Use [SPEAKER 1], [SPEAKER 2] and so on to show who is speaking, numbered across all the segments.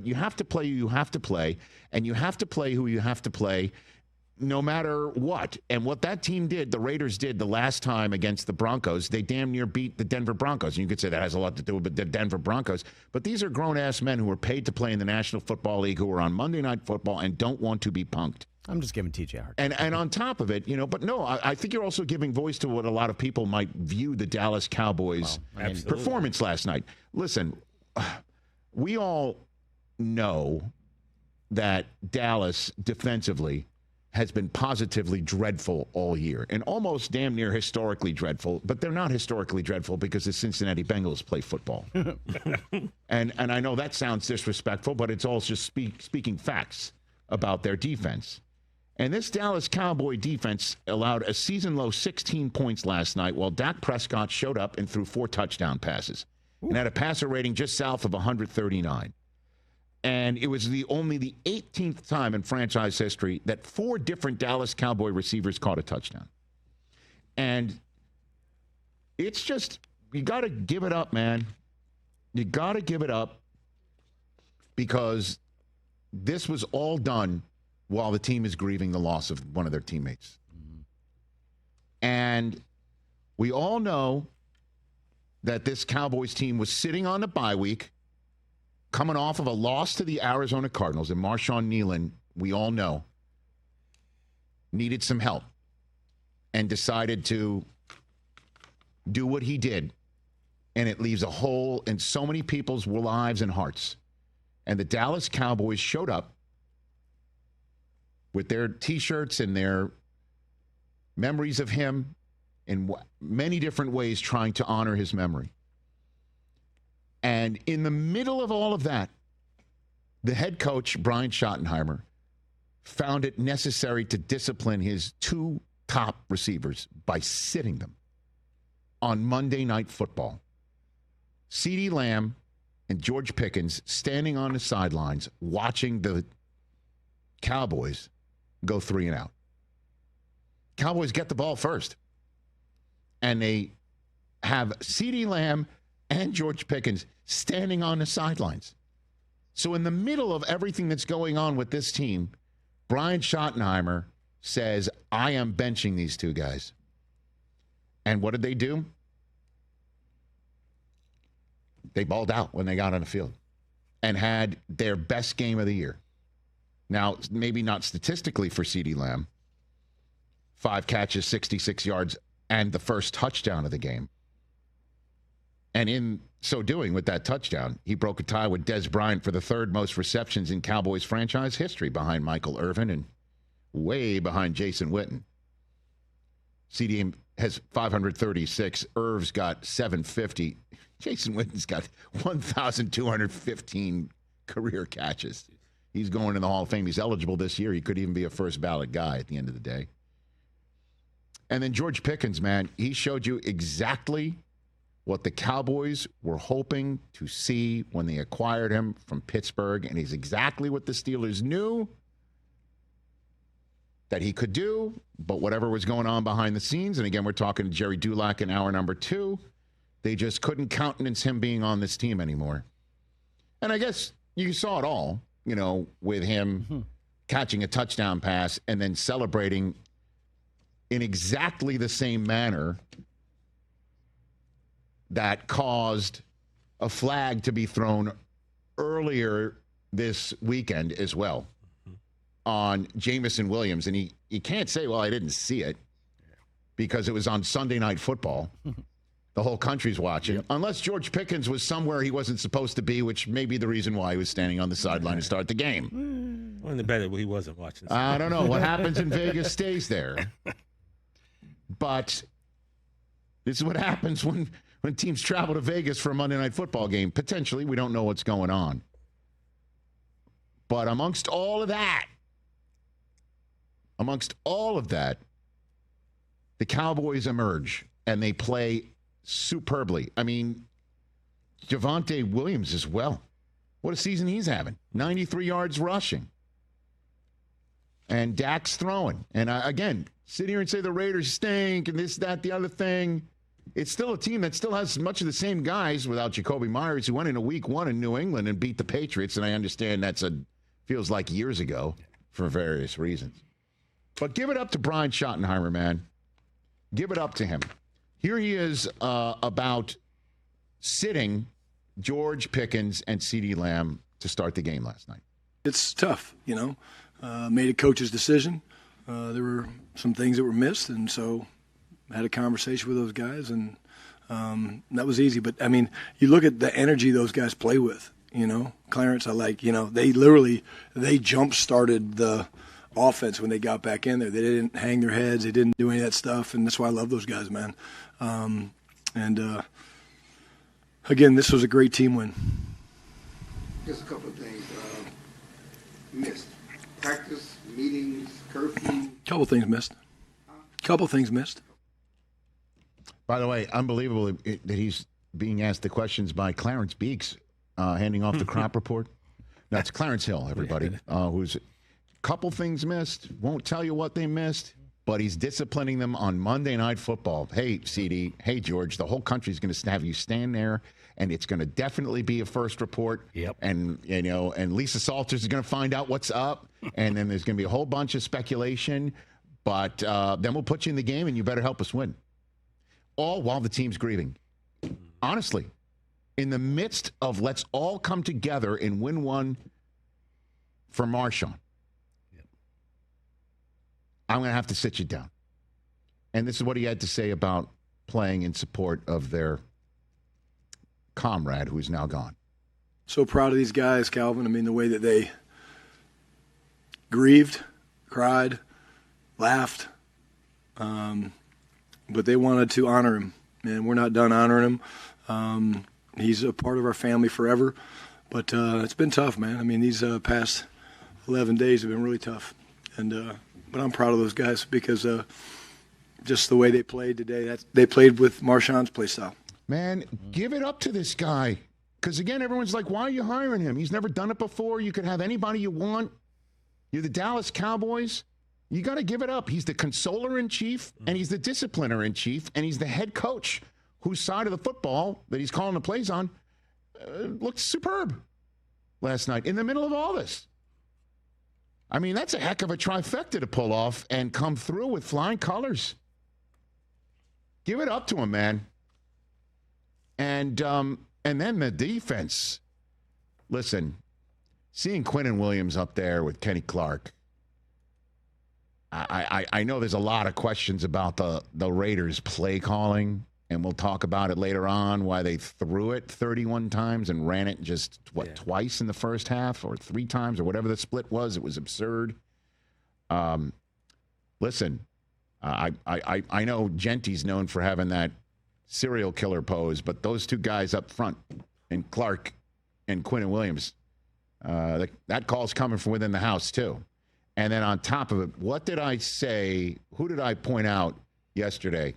[SPEAKER 1] you have to play who you have to play, and you have to play who you have to play no matter what. And what that team did, the Raiders did the last time against the Broncos, they damn near beat the Denver Broncos. And you could say that has a lot to do with the Denver Broncos. But these are grown-ass men who are paid to play in the National Football League, who are on Monday Night Football and don't want to be punked.
[SPEAKER 2] I'm just giving TJ a hard time.
[SPEAKER 1] And on top of it, but no, I think you're also giving voice to what a lot of people might view the Dallas Cowboys performance last night. Listen, we all know that Dallas defensively has been positively dreadful all year and almost damn near historically dreadful, but they're not historically dreadful because the Cincinnati Bengals play football. and I know that sounds disrespectful, but it's all just speaking facts about their defense. And this Dallas Cowboy defense allowed a season-low 16 points last night while Dak Prescott showed up and threw 4 touchdown passes and had a passer rating just south of 139. And it was only the 18th time in franchise history that 4 different Dallas Cowboy receivers caught a touchdown. And it's just, you got to give it up, man. You got to give it up because this was all done while the team is grieving the loss of one of their teammates. Mm-hmm. And we all know that this Cowboys team was sitting on the bye week, coming off of a loss to the Arizona Cardinals, and Marshawn Nealon, we all know, needed some help and decided to do what he did. And it leaves a hole in so many people's lives and hearts. And the Dallas Cowboys showed up with their T-shirts and their memories of him in many different ways, trying to honor his memory. And in the middle of all of that, the head coach, Brian Schottenheimer, found it necessary to discipline his 2 top receivers by sitting them on Monday Night Football. CeeDee Lamb and George Pickens standing on the sidelines watching the Cowboys go 3 and out. Cowboys get the ball first. And they have CeeDee Lamb and George Pickens standing on the sidelines. So in the middle of everything that's going on with this team, Brian Schottenheimer says, I am benching these 2 guys. And what did they do? They balled out when they got on the field and had their best game of the year. Now, maybe not statistically for CeeDee Lamb. 5 catches, 66 yards, and the first touchdown of the game. And in so doing, with that touchdown, he broke a tie with Dez Bryant for the 3rd most receptions in Cowboys franchise history, behind Michael Irvin and way behind Jason Witten. CeeDee has 536. Irv's got 750. Jason Witten's got 1,215 career catches. He's going in the Hall of Fame. He's eligible this year. He could even be a first ballot guy at the end of the day. And then George Pickens, man, he showed you exactly what the Cowboys were hoping to see when they acquired him from Pittsburgh. And he's exactly what the Steelers knew that he could do. But whatever was going on behind the scenes, and again, we're talking to Jerry Dulac in hour number 2, they just couldn't countenance him being on this team anymore. And I guess you saw it all, with him catching a touchdown pass and then celebrating in exactly the same manner that caused a flag to be thrown earlier this weekend as well on Jamison Williams. And he can't say, well, I didn't see it, because it was on Sunday Night Football. The whole country's watching. Unless George Pickens was somewhere he wasn't supposed to be, which may be the reason why he was standing on the sideline to start the game.
[SPEAKER 3] Well, the better he wasn't watching.
[SPEAKER 1] I don't know. What happens in Vegas stays there. But this is what happens when teams travel to Vegas for a Monday Night Football game. Potentially, we don't know what's going on. But amongst all of that, the Cowboys emerge, and they play superbly. I mean, Javonte Williams as well. What a season he's having. 93 yards rushing. And Dak's throwing. And again, sit here and say the Raiders stink and this, that, the other thing. It's still a team that still has much of the same guys without Jacoby Myers, who went into week 1 in New England and beat the Patriots. And I understand feels like years ago for various reasons. But give it up to Brian Schottenheimer, man. Give it up to him. Here he is about sitting George Pickens and CeeDee Lamb to start the game last night.
[SPEAKER 2] It's tough, Made a coach's decision. There were some things that were missed, and so I had a conversation with those guys, and that was easy. But, you look at the energy those guys play with, Clarence, they jump-started the offense when they got back in there. They didn't hang their heads. They didn't do any of that stuff, and that's why I love those guys, man. Again, this was a great team win.
[SPEAKER 3] Just a couple of things missed. Practice, meetings, curfew.
[SPEAKER 2] Couple things missed.
[SPEAKER 1] By the way, unbelievable that he's being asked the questions by Clarence Beeks, handing off the crop report. That's Clarence Hill, everybody, who's a couple things missed. Won't tell you what they missed, but he's disciplining them on Monday Night Football. Hey, CD. Hey, George. The whole country's going to have you stand there, and it's going to definitely be a first report.
[SPEAKER 4] Yep.
[SPEAKER 1] And and Lisa Salters is going to find out what's up, and then there's going to be a whole bunch of speculation. But then we'll put you in the game, and you better help us win. All while the team's grieving. Honestly, in the midst of let's all come together and win one for Marshawn. Yep. I'm going to have to sit you down. And this is what he had to say about playing in support of their comrade who is now gone.
[SPEAKER 2] So proud of these guys, Calvin. The way that they grieved, cried, laughed. But they wanted to honor him, and we're not done honoring him. He's a part of our family forever, but it's been tough, man. These past 11 days have been really tough, but I'm proud of those guys because just the way they played today, they played with Marshawn's play style.
[SPEAKER 1] Man, give it up to this guy, because again, everyone's like, "Why are you hiring him? He's never done it before. You could have anybody you want. You're the Dallas Cowboys." You got to give it up. He's the consoler-in-chief, and he's the discipliner-in-chief, and he's the head coach whose side of the football that he's calling the plays on looked superb last night in the middle of all this. That's a heck of a trifecta to pull off and come through with flying colors. Give it up to him, man. And then the defense. Listen, seeing Quinnen Williams up there with Kenny Clark, I know there's a lot of questions about the Raiders' play calling, and we'll talk about it later on, why they threw it 31 times and ran it just, twice in the first half or 3 times or whatever the split was. It was absurd. Listen, I know Genty's known for having that serial killer pose, but those two guys up front, and Clark and Quinnen Williams, that call's coming from within the house too. And then on top of it, what did I say? Who did I point out yesterday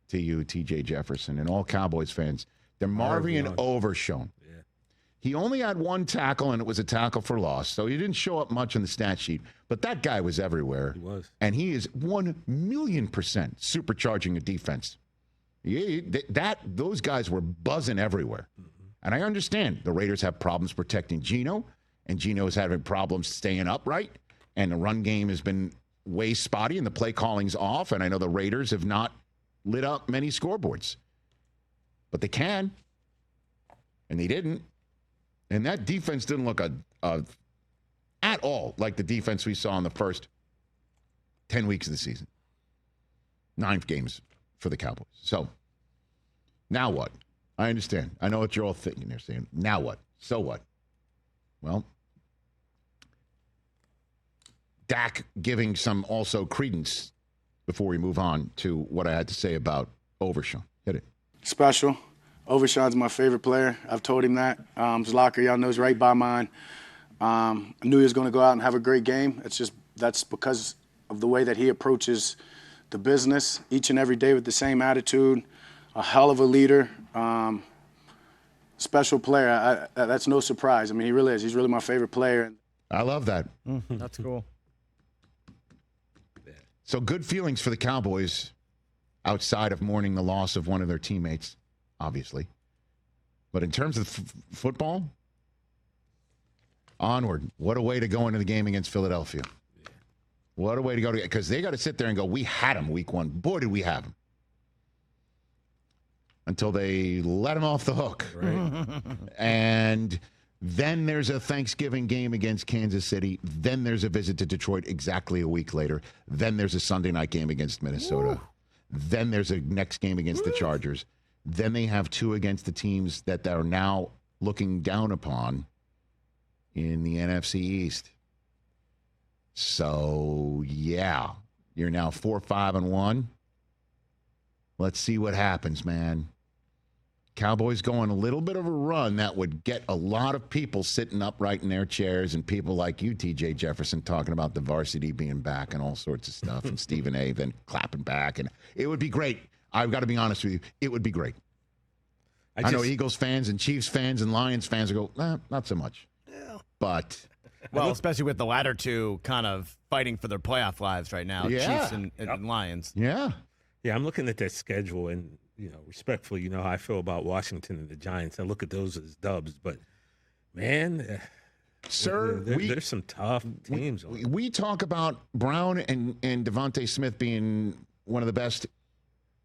[SPEAKER 1] to you, TJ Jefferson, and all Cowboys fans? DeMarvion Overshown. Yeah. He only had 1 tackle, and it was a tackle for loss. So he didn't show up much on the stat sheet. But that guy was everywhere.
[SPEAKER 4] He was.
[SPEAKER 1] And he is 1,000,000% supercharging a defense. Those guys were buzzing everywhere. Mm-hmm. And I understand the Raiders have problems protecting Geno, and Geno is having problems staying upright, and the run game has been way spotty, and the play calling's off, and I know the Raiders have not lit up many scoreboards. But they can, and they didn't. And that defense didn't look at all like the defense we saw in the first 10 weeks of the season. 9 games for the Cowboys. So, now what? I understand. I know what you're all thinking. They're saying, now what? So what? Well, Dak giving some also credence before we move on to what I had to say about Overshown. Hit it.
[SPEAKER 5] Special. Overshown's my favorite player. I've told him that. His locker, y'all know, is right by mine. I knew he was going to go out and have a great game. That's because of the way that he approaches the business each and every day with the same attitude. A hell of a leader. Special player. That's no surprise. He really is. He's really my favorite player.
[SPEAKER 1] I love that.
[SPEAKER 4] Mm-hmm. That's cool.
[SPEAKER 1] So good feelings for the Cowboys outside of mourning the loss of one of their teammates, obviously. But in terms of football, onward. What a way to go into the game against Philadelphia. What a way to go. Because they got to sit there and go, we had him week one. Boy, did we have him. Until they let him off the hook.
[SPEAKER 4] Right.
[SPEAKER 1] And then there's a Thanksgiving game against Kansas City. Then there's a visit to Detroit exactly a week later. Then there's a Sunday night game against Minnesota. Woo. Then there's a next game against the Chargers. Then they have two against the teams that are now looking down upon in the NFC East. So, yeah, you're now 4-5-1. Let's see what happens, man. Cowboys go on a little bit of a run that would get a lot of people sitting upright in their chairs, and people like you, TJ Jefferson, talking about the varsity being back and all sorts of stuff, and Stephen A. then clapping back. And it would be great. I've got to be honest with you. It would be great. I know Eagles fans and Chiefs fans and Lions fans will go, not so much. Yeah. But...
[SPEAKER 6] Well, especially with the latter two kind of fighting for their playoff lives right now, Chiefs and Lions.
[SPEAKER 1] Yeah.
[SPEAKER 4] Yeah, I'm looking at that schedule, and, respectfully, how I feel about Washington and the Giants. I look at those as dubs, but, man,
[SPEAKER 1] sir,
[SPEAKER 4] there's some tough teams.
[SPEAKER 1] We talk about Brown and Devontae Smith being one of the best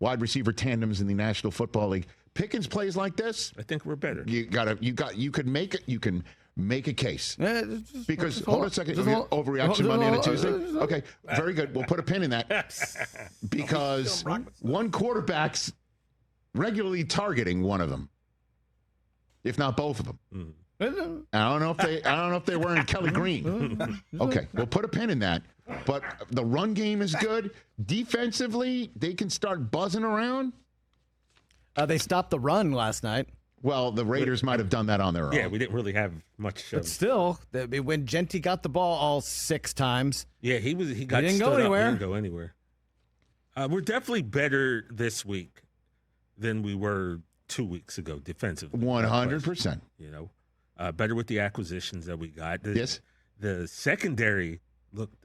[SPEAKER 1] wide receiver tandems in the National Football League. Pickens plays like this.
[SPEAKER 4] I think we're better.
[SPEAKER 1] You can make it. You can make a case. Because, hold on a second, overreaction Monday and Tuesday? Okay, very good. We'll put a pin in that. Because one quarterback's regularly targeting one of them, if not both of them. I don't know if they're wearing Kelly Green. Okay, we'll put a pin in that. But the run game is good. Defensively, they can start buzzing around.
[SPEAKER 6] They stopped the run last night.
[SPEAKER 1] Well, the Raiders might have done that on their own.
[SPEAKER 4] Yeah, we didn't really have much.
[SPEAKER 6] But still, when Genty got the ball all 6 times,
[SPEAKER 4] he didn't go anywhere. He didn't go anywhere. We're definitely better this week than we were 2 weeks ago defensively.
[SPEAKER 1] 100%.
[SPEAKER 4] Better with the acquisitions that we got.
[SPEAKER 1] Yes.
[SPEAKER 4] The secondary looked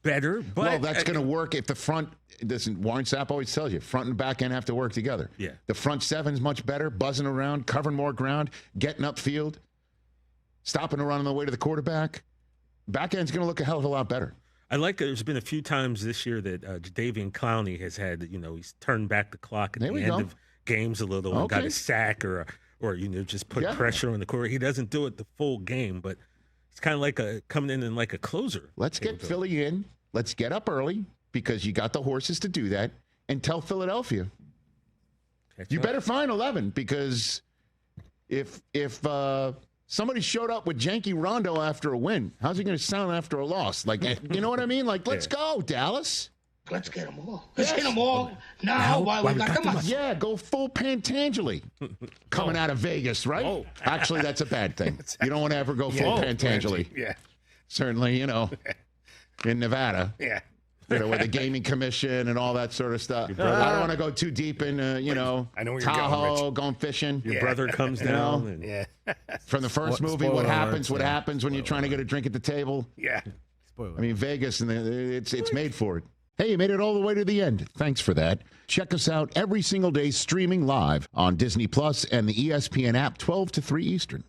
[SPEAKER 4] better, but
[SPEAKER 1] that's going to work if the front doesn't. Warren Sapp always tells you front and back end have to work together.
[SPEAKER 4] Yeah,
[SPEAKER 1] the front seven's much better, buzzing around, covering more ground, getting upfield, stopping a run on the way to the quarterback. Back end's going to look a hell of a lot better.
[SPEAKER 4] I like. There's been a few times this year that Jadeveon Clowney has had. He's turned back the clock at the end of games a little and got a sack or just put pressure on the quarterback. He doesn't do it the full game, but. It's kind of like coming in like a closer.
[SPEAKER 1] Let's get Philly in. Let's get up early because you got the horses to do that. And tell Philadelphia, you better find 11 because if somebody showed up with Janky Rondo after a win, how's he going to sound after a loss? Like, you know what I mean? Like, let's go, Dallas.
[SPEAKER 7] Let's get them all. Let's get them all now while we got them.
[SPEAKER 1] Yeah, go full Pantangeli coming out of Vegas, right? Oh. Actually, that's a bad thing. You don't want to ever go full Pantangeli.
[SPEAKER 7] Yeah.
[SPEAKER 1] Certainly, in Nevada.
[SPEAKER 7] Yeah.
[SPEAKER 1] With the gaming commission and all that sort of stuff. I don't want to go too deep in,
[SPEAKER 7] I know where
[SPEAKER 1] Tahoe, going fishing.
[SPEAKER 4] Your brother comes down. And...
[SPEAKER 1] From the first movie, what happens when you're trying to get a drink at the table?
[SPEAKER 7] Yeah.
[SPEAKER 1] I mean, Vegas, and it's made for it. Hey, you made it all the way to the end. Thanks for that. Check us out every single day streaming live on Disney Plus and the ESPN app 12 to 3 Eastern.